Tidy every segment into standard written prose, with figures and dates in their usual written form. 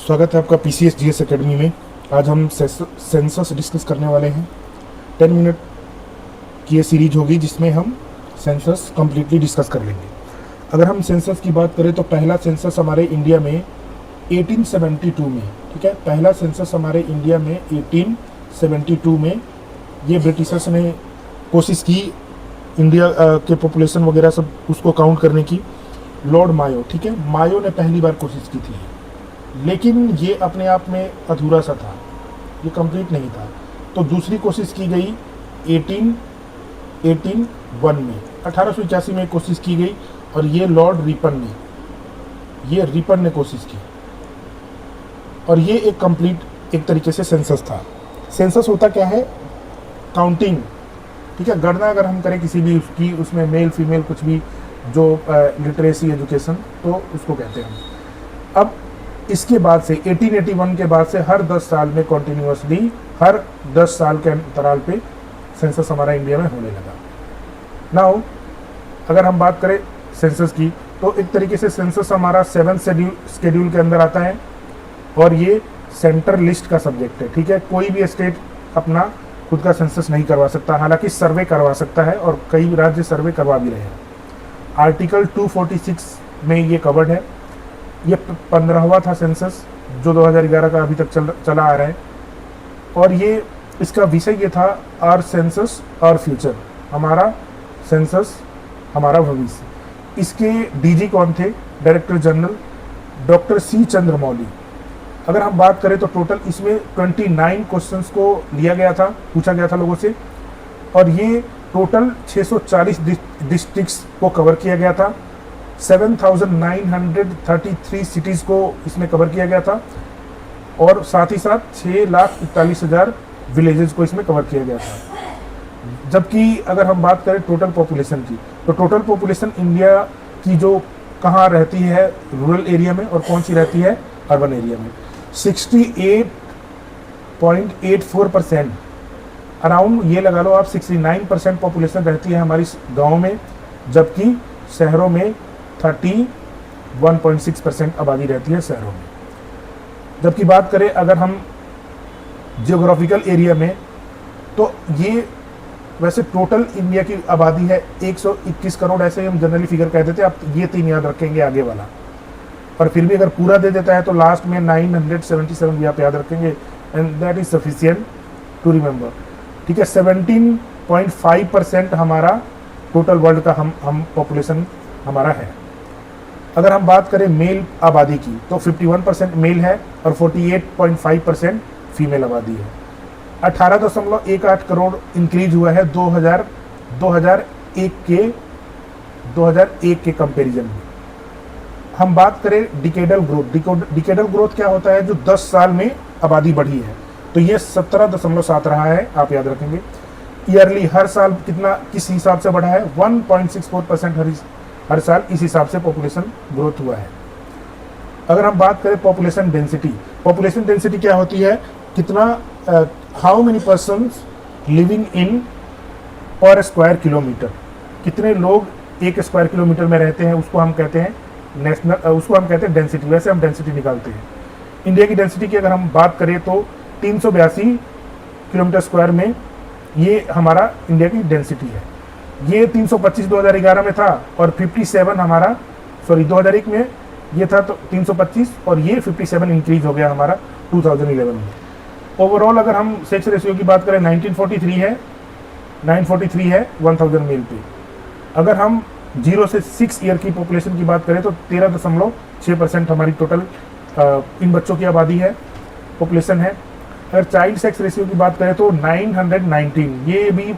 स्वागत है आपका पीसीएस जीएस एकेडमी में। आज हम सेंसस डिस्कस करने वाले हैं। 10 मिनट की ये सीरीज होगी जिसमें हम सेंसस कम्प्लीटली डिस्कस कर लेंगे। अगर हम सेंसस की बात करें तो पहला सेंसस हमारे इंडिया में 1872 में, ठीक है, पहला सेंसस हमारे इंडिया में 1872 में ये ब्रिटिशर्स ने कोशिश की इंडिया के पॉपुलेशन वगैरह सब उसको काउंट करने की। लॉर्ड मायो, ठीक है, मायो ने पहली बार कोशिश की थी, लेकिन ये अपने आप में अधूरा सा था, ये कंप्लीट नहीं था। तो दूसरी कोशिश की गई 1881 में, 1881 में कोशिश की गई और ये लॉर्ड रिपन ने कोशिश की और ये एक कंप्लीट एक तरीके से सेंसस था। सेंसस होता क्या है? काउंटिंग, ठीक है, गणना अगर हम करें किसी भी उसकी, उसमें मेल फीमेल कुछ भी जो लिटरेसी एजुकेशन, तो उसको कहते हैं हम। अब इसके बाद से 1881 के बाद से हर 10 साल में कॉन्टिन्यूसली, हर 10 साल के अंतराल पे सेंसस हमारा इंडिया में होने लगा। नाउ अगर हम बात करें सेंसस की, तो एक तरीके से सेंसस हमारा 7 शेड्यूल के अंदर आता है और ये सेंटर लिस्ट का सब्जेक्ट है, ठीक है। कोई भी स्टेट अपना खुद का सेंसस नहीं करवा सकता, हालांकि सर्वे करवा सकता है और कई राज्य सर्वे करवा भी रहे हैं। आर्टिकल 246 में ये कवर्ड है। ये 15वां था सेंसस जो 2011 का अभी तक चला आ रहा है और ये इसका विषय ये था, आवर सेंसस आवर फ्यूचर, हमारा सेंसस हमारा भविष्य। इसके डीजी कौन थे? Director general doctor C Chandramouli. अगर हम बात करें तो टोटल इसमें 29 क्वेश्चंस को लिया गया था, पूछा गया था लोगों से, और ये टोटल 640 डिस्ट्रिक्ट्स को कवर किया गया था। 7,933 सिटीज़ को इसमें कवर किया गया था और साथ ही साथ 6,41,000 विलेजेस को इसमें कवर किया गया था। जबकि अगर हम बात करें टोटल पॉपुलेशन की, तो टोटल पॉपुलेशन इंडिया की जो कहाँ रहती है, रूरल एरिया में, और कौन सी रहती है, अर्बन एरिया में। 68.84% अराउंड, ये लगा लो आप, 69% पॉपुलेशन रहती है हमारी गाँव में, जबकि शहरों में 31.6% आबादी रहती है शहरों में। जबकि बात करें अगर हम जियोग्राफिकल एरिया में, तो ये वैसे टोटल इंडिया की आबादी है 121 करोड़, ऐसे हम जनरली फिगर कह देते हैं। आप ये 3 याद रखेंगे आगे वाला, और फिर भी अगर पूरा दे देता है तो लास्ट में 977 भी आप याद रखेंगे, and that is sufficient to remember, ठीक है। 17.5% हमारा टोटल वर्ल्ड का हम पॉपुलेशन हमारा है। अगर हम बात करें मेल आबादी की, तो 51% मेल है और 48.5% फीमेल आबादी है। 18.18 करोड़ इंक्रीज हुआ है 2001 के कंपैरिजन में। हम बात करें डिकेडल ग्रोथ, डिकेडल ग्रोथ क्या होता है? जो 10 साल में आबादी बढ़ी है, तो ये 17.7 रहा है, आप याद रखेंगे। ईयरली हर साल कितना, किस हिसाब से बढ़ा है? 1.64% हर साल, इस हिसाब से पॉपुलेशन ग्रोथ हुआ है। अगर हम बात करें पॉपुलेशन डेंसिटी क्या होती है? कितना, how many persons living in पर स्क्वायर किलोमीटर, कितने लोग एक स्क्वायर किलोमीटर में रहते हैं, उसको हम कहते हैं उसको हम कहते हैं डेंसिटी। वैसे हम डेंसिटी निकालते हैं। इंडिया की डेंसिटी की अगर हम बात करें तो 382 किलोमीटर स्क्वायर में ये हमारा इंडिया की डेंसिटी है। ये 325 2011 में था और 57 हमारा, सॉरी 2001 में ये था, तो 325 और ये 57 इंक्रीज हो गया हमारा 2011 में। ओवरऑल अगर हम सेक्स रेशियो की बात करें 943 है 1000 मेल पे। अगर हम 0 से 6 ईयर की पॉपुलेशन की बात करें तो 13.6% हमारी टोटल इन बच्चों की आबादी है, पॉपुलेशन है। अगर चाइल्ड सेक्स रेशियो की बात करें तो 919, ये भी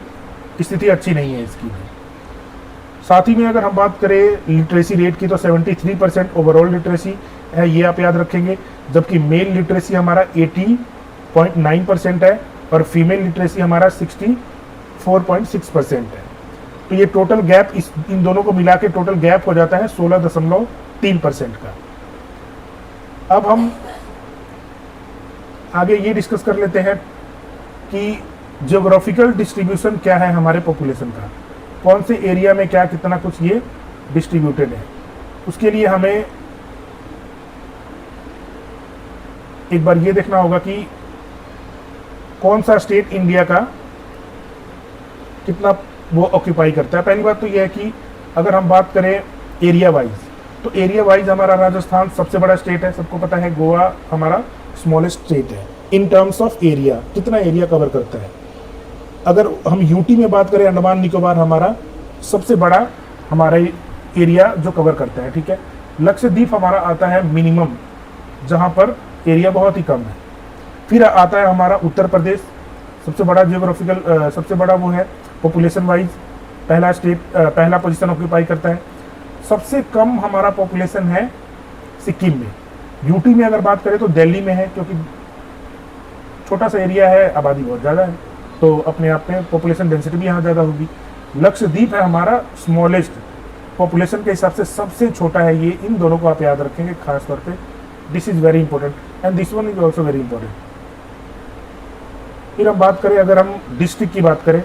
स्थिति अच्छी नहीं है इसकी। साथ ही में अगर हम बात करें लिटरेसी रेट की, तो 73% ओवरऑल लिटरेसी है, ये आप याद रखेंगे। जबकि मेल लिटरेसी हमारा 80.9% है और फीमेल लिटरेसी हमारा 64.6% है। तो ये टोटल गैप, इन दोनों को मिला के टोटल गैप हो जाता है 16.3% का। अब हम आगे ये डिस्कस कर लेते हैं कि जियोग्राफिकल डिस्ट्रीब्यूशन क्या है हमारे पॉपुलेशन का, कौन से एरिया में क्या कितना कुछ ये डिस्ट्रीब्यूटेड है। उसके लिए हमें एक बार ये देखना होगा कि कौन सा स्टेट इंडिया का कितना वो ऑक्यूपाई करता है। पहली बात तो ये है कि अगर हम बात करें एरिया वाइज, तो एरिया वाइज हमारा राजस्थान सबसे बड़ा स्टेट है, सबको पता है। गोवा हमारा स्मॉलेस्ट स्टेट है इन टर्म्स ऑफ एरिया, कितना एरिया कवर करता है। अगर हम यूटी में बात करें, अंडमान निकोबार हमारा सबसे बड़ा हमारा एरिया जो कवर करता है, ठीक है। लक्षद्वीप हमारा आता है मिनिमम, जहाँ पर एरिया बहुत ही कम है। फिर आता है हमारा उत्तर प्रदेश, सबसे बड़ा जियोग्राफिकल सबसे बड़ा वो है पॉपुलेशन वाइज, पहला स्टेट पहला पोजीशन ऑक्यूपाई करता है। सबसे कम हमारा पॉपुलेशन है सिक्किम में। यूटी में अगर बात करें तो दिल्ली में है, क्योंकि छोटा सा एरिया है, आबादी बहुत ज़्यादा है, तो अपने आप में पॉपुलेशन डेंसिटी भी यहाँ ज़्यादा होगी। लक्षद्वीप है हमारा स्मॉलेस्ट, पॉपुलेशन के हिसाब से सबसे छोटा है ये। इन दोनों को आप याद रखेंगे खास तौर पे, this is very important and this one is also very important. फिर हम बात करें, अगर हम डिस्ट्रिक्ट की बात करें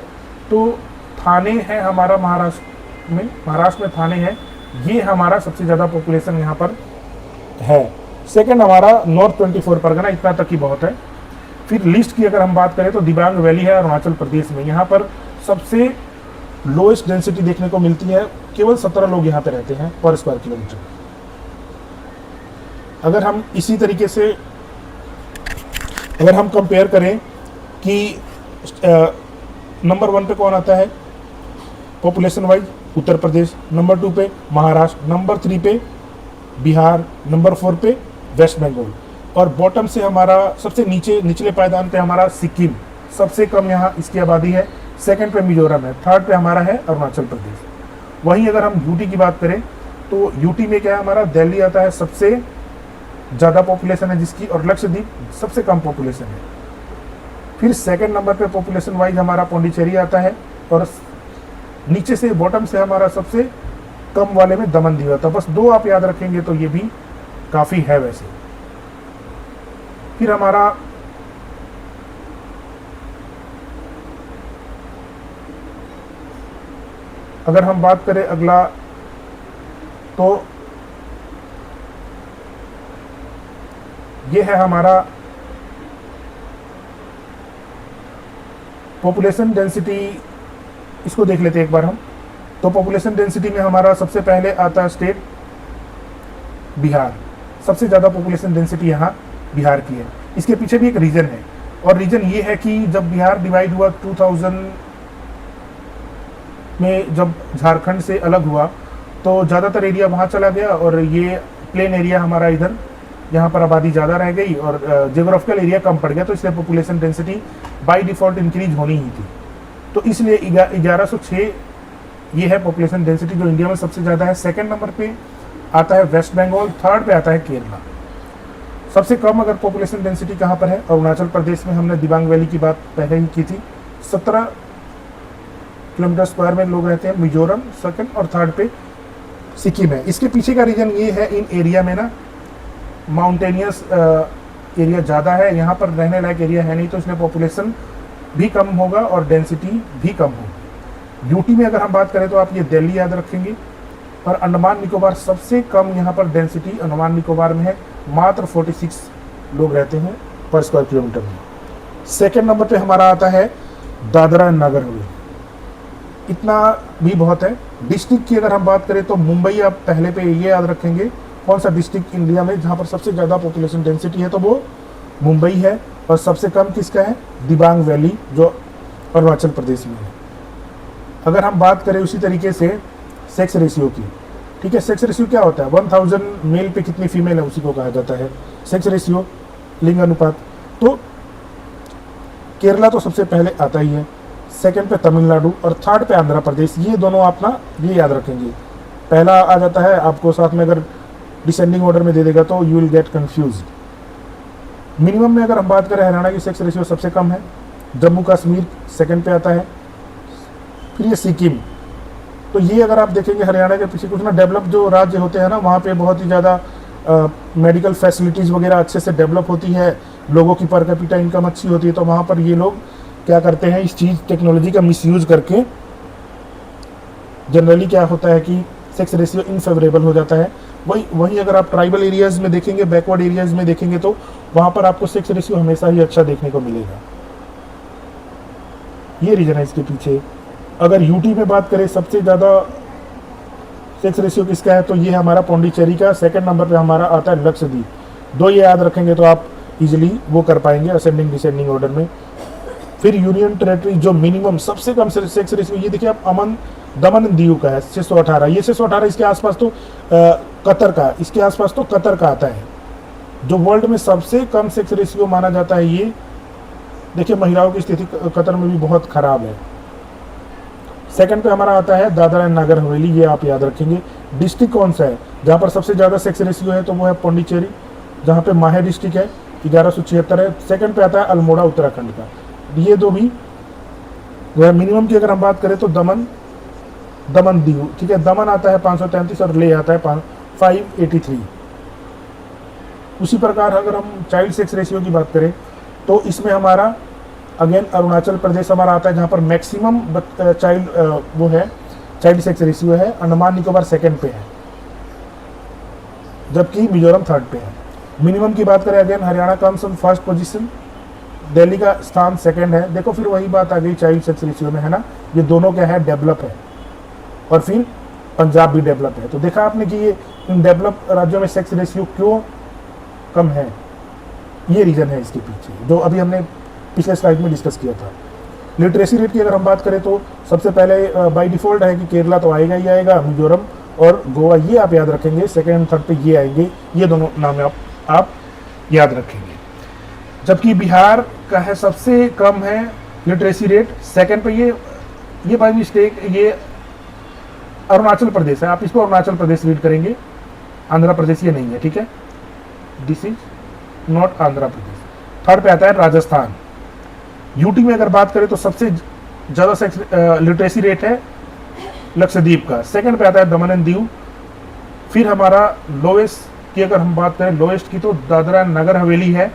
तो थाने है हमारा महाराष्ट्र में थाने है, ये हमारा सबसे ज़्यादा पॉपुलेशन यहाँ पर है। सेकंड हमारा नॉर्थ 24 परगना, इतना तक ही बहुत है। फिर लिस्ट की अगर हम बात kare तो दिबांग वैली है अरुणाचल प्रदेश में, यहाँ पर सबसे लोएस्ट डेंसिटी देखने को मिलती है, केवल 17 लोग यहाँ पे रहते हैं पर स्क्वायर किलोमीटर। अगर हम इसी तरीके से अगर हम कंपेयर करें कि नंबर 1 पे कौन आता है population wise, Uttar Pradesh, number 2 पे महाराष्ट्र, नंबर 3 पे बिहार, नंबर 4 पे वेस्ट बंगाल, और बॉटम से हमारा सबसे निचले पायदान पे हमारा सिक्किम, सबसे कम यहाँ इसकी आबादी है। सेकंड पे मिजोरम है, थर्ड पे हमारा है अरुणाचल प्रदेश। वहीं अगर हम यूटी की बात करें तो यूटी में क्या है हमारा दिल्ली आता है, सबसे ज़्यादा पॉपुलेशन है जिसकी, और लक्षद्वीप सबसे कम पॉपुलेशन है। फिर सेकंड नंबर पे पॉपुलेशन वाइज हमारा पौंडीचेरी आता है, और नीचे से बॉटम से हमारा सबसे कम वाले में दमन दीव आता है। बस 2 आप याद रखेंगे तो ये भी काफ़ी है वैसे। फिर हमारा अगर हम बात करें अगला, तो ये है हमारा पॉपुलेशन डेंसिटी, इसको देख लेते हैं एक बार हम। तो पॉपुलेशन डेंसिटी में हमारा सबसे पहले आता है स्टेट बिहार, सबसे ज़्यादा पॉपुलेशन डेंसिटी यहाँ बिहार की है। इसके पीछे भी एक रीजन है, और रीजन ये है कि जब बिहार डिवाइड हुआ 2000 में, जब झारखंड से अलग हुआ तो ज़्यादातर एरिया वहाँ चला गया, और ये प्लेन एरिया हमारा इधर, यहाँ पर आबादी ज़्यादा रह गई और जियोग्राफिकल एरिया कम पड़ गया, तो इसलिए population density by default increase होनी ही थी। तो इसलिए 1106 ये है पॉपुलेशन डेंसिटी जो इंडिया में सबसे ज़्यादा है। सेकंड नंबर पे आता है वेस्ट बंगाल, थर्ड पे आता है केरला। सबसे कम अगर पॉपुलेशन डेंसिटी कहाँ पर है, अरुणाचल प्रदेश में। हमने दिबांग वैली की बात पहले ही की थी, 17 किलोमीटर स्क्वायर में लोग रहते हैं। मिजोरम सेकंड, और थर्ड पे सिक्किम है। इसके पीछे का रीजन ये है, इन एरिया में ना माउंटेनियस एरिया ज़्यादा है, यहाँ पर रहने लायक एरिया है नहीं, तो इसमें पॉपुलेशन भी कम होगा और डेंसिटी भी कम होगी। यूटी में अगर हम बात करें तो आप ये दिल्ली याद रखेंगे, और अंडमान निकोबार सबसे कम यहाँ पर डेंसिटी अंडमान निकोबार में है, मात्र 46 लोग रहते हैं पर स्क्वायर किलोमीटर में। सेकेंड नंबर पे हमारा आता है दादरा एंड नगर हवेली, इतना भी बहुत है। डिस्ट्रिक्ट की अगर हम बात करें तो मुंबई आप पहले पे ये याद रखेंगे, कौन सा डिस्ट्रिक्ट इंडिया में जहाँ पर सबसे ज़्यादा पॉपुलेशन डेंसिटी है, तो वो मुंबई है। और सबसे कम किसका है, दिबांग वैली जो अरुणाचल प्रदेश में है। अगर हम बात करें उसी तरीके से सेक्स रेशियो की, ठीक है, सेक्स रेशियो क्या होता है, 1000 मेल पे कितनी फीमेल है उसी को कहा जाता है सेक्स रेशियो, लिंग अनुपात। तो केरला तो सबसे पहले आता ही है, सेकंड पे तमिलनाडु, और थर्ड पे आंध्र प्रदेश। ये दोनों आप ना ये याद रखेंगे, पहला आ जाता है आपको साथ में, अगर डिसेंडिंग ऑर्डर में दे देगा तो you will get confuse. Minimum में अगर हम बात करें, हरियाणा की सेक्स रेशियो सबसे कम है, जम्मू कश्मीर सेकंड पे आता है, फिर ये सिक्किम। तो ये अगर आप देखेंगे हरियाणा के पीछे कुछ ना डेवलप जो राज्य होते हैं ना, वहाँ पे बहुत ही ज़्यादा मेडिकल फैसिलिटीज़ वगैरह अच्छे से डेवलप होती है, लोगों की पर कैपिटा इनकम अच्छी होती है, तो वहाँ पर ये लोग क्या करते हैं, इस चीज़ टेक्नोलॉजी का मिसयूज़ करके जनरली क्या होता है कि सेक्स रेशियो इनफेवरेबल हो जाता है। वहीं अगर आप ट्राइबल एरियाज में देखेंगे, बैकवर्ड एरियाज में देखेंगे, तो वहां पर आपको सेक्स रेशियो हमेशा ही अच्छा देखने को मिलेगा। ये रीजन है इसके पीछे। अगर यूटी में बात करें सबसे ज़्यादा सेक्स रेशियो किसका है, तो ये हमारा पौंडीचेरी का। सेकंड नंबर पे हमारा आता है लक्षद्वीप। दो ये याद रखेंगे तो आप इजीली वो कर पाएंगे असेंडिंग डिसेंडिंग ऑर्डर में। फिर यूनियन टेरेटरी जो मिनिमम सबसे कम सेक्स रेशियो, ये देखिए आप दमन एंड दीव का है 618। ये 618 इसके आसपास तो कतर का, इसके आसपास तो कतर का आता है। जो वर्ल्ड में सबसे कम सेक्स रेशियो माना जाता है, ये देखिए महिलाओं की स्थिति कतर में भी बहुत खराब है। सेकंड पे हमारा आता है दादरा एंड नगर हवेली, ये आप याद रखेंगे। डिस्ट्रिक्ट कौन सा है जहाँ पर सबसे ज़्यादा सेक्स रेशियो है, तो वो है पौंडीचेरी, जहाँ पे माहे डिस्ट्रिक्ट है 1176 है। सेकंड पे आता है अल्मोड़ा उत्तराखंड का। ये दो भी मिनिमम की अगर हम बात करें तो दमन दीव, ठीक है, दमन आता है 533 और ले आता है 583। उसी प्रकार अगर हम चाइल्ड सेक्स रेशियो की बात करें तो इसमें हमारा अगेन अरुणाचल प्रदेश हमारा आता है, जहाँ पर मैक्सिमम चाइल्ड वो है चाइल्ड सेक्स रेशियो है। अंडमान निकोबार सेकंड पे है, जबकि मिजोरम थर्ड पे है। मिनिमम की बात करें again Haryana comes on first position, Delhi का स्थान सेकंड है। देखो फिर वही बात आ गई चाइल्ड सेक्स रेशियो में, है ना, ये दोनों क्या है, डेवलप है। और फिर पंजाब भी डेवलप है। तो देखा आपने कि ये इन डेवलप राज्यों में सेक्स रेशियो क्यों कम है, ये रीजन है इसके पीछे, जो अभी हमने पिछले स्लाइड में डिस्कस किया था। लिटरेसी रेट की अगर हम बात करें तो सबसे पहले बाय डिफॉल्ट है कि केरला तो आएगा ही आएगा, मिजोरम और गोवा, ये आप याद रखेंगे। सेकंड एंड थर्ड पे ये आएंगे, ये दोनों नाम आप याद रखेंगे। जबकि बिहार का है सबसे कम है लिटरेसी रेट, सेकंड पे ये बाय मिस्टेक ये अरुणाचल प्रदेश है, आप इसको अरुणाचल प्रदेश रीड करेंगे, आंध्र प्रदेश ये नहीं है, ठीक है, this is not Andhra Pradesh. Third पे आता है राजस्थान। यूटी में अगर बात करें तो सबसे ज़्यादा लिटरेसी रेट है लक्षद्वीप का। सेकंड पे आता है दमन एंड दीव। फिर हमारा लोएस्ट की अगर हम बात करें लोएस्ट की तो दादरा नगर हवेली है,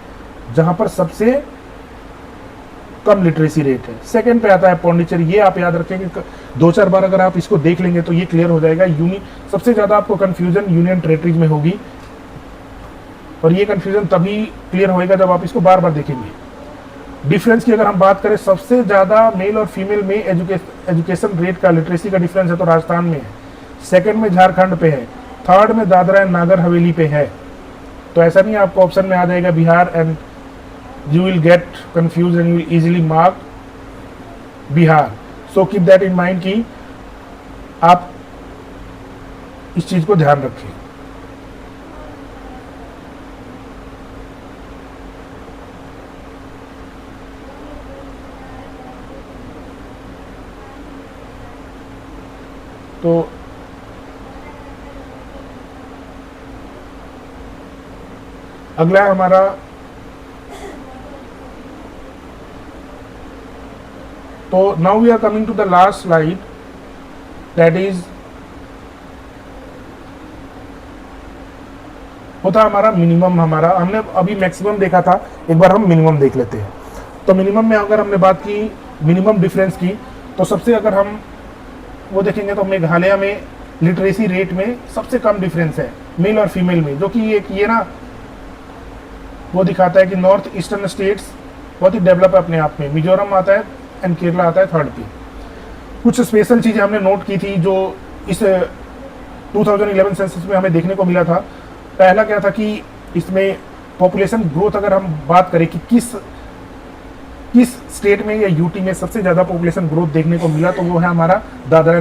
जहां पर सबसे कम लिटरेसी रेट है। सेकंड पे आता है पौंडीचेरी, ये आप याद रखेंगे, दो चार बार अगर आप इसको देख लेंगे तो ये क्लियर हो जाएगा। सबसे ज़्यादा आपको कन्फ्यूजन यूनियन टेरेटरीज में होगी, और ये कन्फ्यूजन तभी क्लियर होएगा जब आप इसको बार बार देखेंगे। डिफरेंस की अगर हम बात करें, सबसे ज़्यादा मेल और फीमेल में एजुकेशन रेट का लिटरेसी का डिफरेंस है तो राजस्थान में है। सेकंड में झारखंड पे है, थर्ड में दादरा एंड नागर हवेली पे है। तो ऐसा नहीं आपको ऑप्शन में आ जाएगा Bihar and you will get confused and you will easily mark Bihar. So keep that in mind कि आप इस चीज को ध्यान रखें। तो अगला हमारा तो now we are coming to the last slide, that is होता हमारा मिनिमम। हमारा हमने अभी मैक्सिमम देखा था, एक बार हम मिनिमम देख लेते हैं। तो मिनिमम में अगर हमने बात की मिनिमम डिफरेंस की, तो सबसे अगर हम वो देखेंगे तो मेघालय में लिटरेसी रेट में सबसे कम डिफरेंस है मेल और फीमेल में, जो कि एक ये ना वो दिखाता है कि नॉर्थ ईस्टर्न स्टेट्स बहुत ही डेवलप है अपने आप में। मिजोरम आता है एंड केरला आता है थर्ड पे। कुछ स्पेशल चीज़ें हमने नोट की थी जो इस 2011 सेंसस में हमें देखने को मिला था। पहला क्या था कि इसमें पॉपुलेशन ग्रोथ अगर हम बात करें कि किस स्टेट में या यूटी में सबसे ज़्यादा पॉपुलेशन ग्रोथ देखने को मिला, तो वो है हमारा दादरा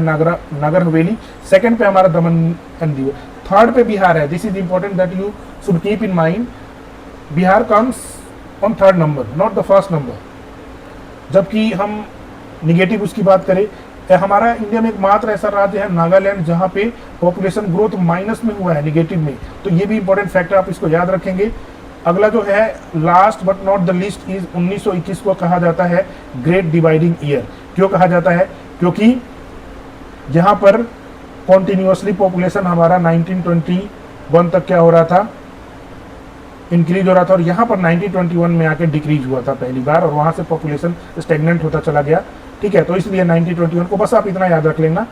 नगर हवेली। सेकंड पे हमारा दमन एंड दीव। थर्ड पे बिहार है। This is important that you should keep in mind, Bihar comes on third number, not the first number. जबकि हम निगेटिव उसकी बात करें, हमारा इंडिया में एकमात्र ऐसा राज्य है नागालैंड जहां पे पॉपुलेशन ग्रोथ माइनस में हुआ है, निगेटिव में। तो ये भी इंपॉर्टेंट फैक्टर, आप इसको याद रखेंगे। अगला जो है last but not the least is 1921 को कहा जाता है ग्रेट डिवाइडिंग ईयर। क्यों कहा जाता है? क्योंकि यहाँ पर कॉन्टिन्यूसली पॉपुलेशन हमारा 1921 तक क्या हो रहा था, इंक्रीज हो रहा था, और यहाँ पर 1921 में आके डिक्रीज हुआ था पहली बार, और वहाँ से पॉपुलेशन स्टेगनेंट होता चला गया। ठीक है, तो इसलिए 1921 को बस आप इतना याद रख लेना।